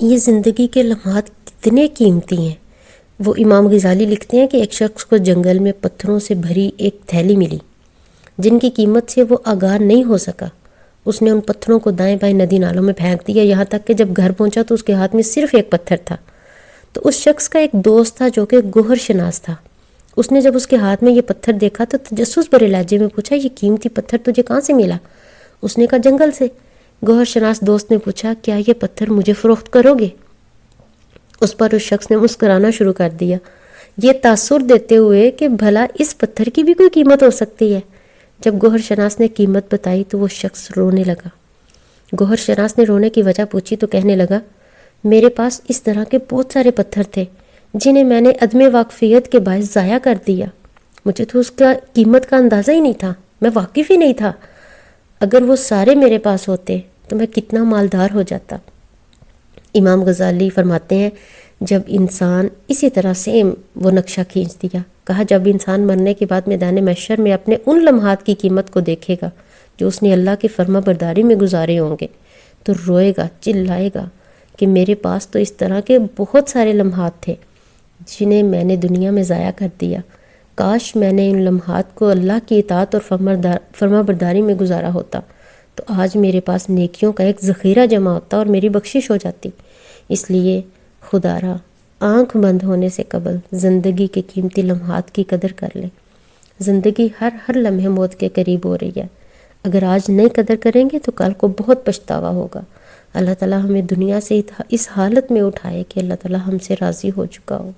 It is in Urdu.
یہ زندگی کے لمحات کتنے قیمتی ہیں۔ وہ امام غزالی لکھتے ہیں کہ ایک شخص کو جنگل میں پتھروں سے بھری ایک تھیلی ملی جن کی قیمت سے وہ آگاہ نہیں ہو سکا۔ اس نے ان پتھروں کو دائیں بائیں ندی نالوں میں پھینک دیا، یہاں تک کہ جب گھر پہنچا تو اس کے ہاتھ میں صرف ایک پتھر تھا۔ تو اس شخص کا ایک دوست تھا جو کہ گوہر شناس تھا۔ اس نے جب اس کے ہاتھ میں یہ پتھر دیکھا تو تجسس بھرے لہجے میں پوچھا، یہ قیمتی پتھر تجھے کہاں سے ملا؟ اس نے کہا، جنگل سے۔ گوہر شناس دوست نے پوچھا، کیا یہ پتھر مجھے فروخت کرو گے؟ اس پر اس شخص نے مسکرانا شروع کر دیا، یہ تاثر دیتے ہوئے کہ بھلا اس پتھر کی بھی کوئی قیمت ہو سکتی ہے۔ جب گوہر شناس نے قیمت بتائی تو وہ شخص رونے لگا۔ گوہر شناس نے رونے کی وجہ پوچھی تو کہنے لگا، میرے پاس اس طرح کے بہت سارے پتھر تھے جنہیں میں نے عدم واقفیت کے باعث ضائع کر دیا۔ مجھے تو اس کا قیمت کا اندازہ ہی نہیں تھا، میں واقف ہی نہیں تھا۔ اگر وہ سارے میرے پاس ہوتے تو میں کتنا مالدار ہو جاتا۔ امام غزالی فرماتے ہیں، جب انسان اسی طرح سے وہ نقشہ کھینچ دیا، کہا جب انسان مرنے کے بعد میدان محشر میں اپنے ان لمحات کی قیمت کو دیکھے گا جو اس نے اللہ کی فرما برداری میں گزارے ہوں گے تو روئے گا، چلائے گا کہ میرے پاس تو اس طرح کے بہت سارے لمحات تھے جنہیں میں نے دنیا میں ضائع کر دیا۔ کاش میں نے ان لمحات کو اللہ کی اطاعت اور فرما برداری میں گزارا ہوتا تو آج میرے پاس نیکیوں کا ایک ذخیرہ جمع ہوتا اور میری بخشش ہو جاتی۔ اس لیے خدا را آنکھ بند ہونے سے قبل زندگی کے قیمتی لمحات کی قدر کر لیں۔ زندگی ہر لمحے موت کے قریب ہو رہی ہے۔ اگر آج نہیں قدر کریں گے تو کل کو بہت پچھتاوا ہوگا۔ اللہ تعالیٰ ہمیں دنیا سے اس حالت میں اٹھائے کہ اللہ تعالیٰ ہم سے راضی ہو چکا ہو۔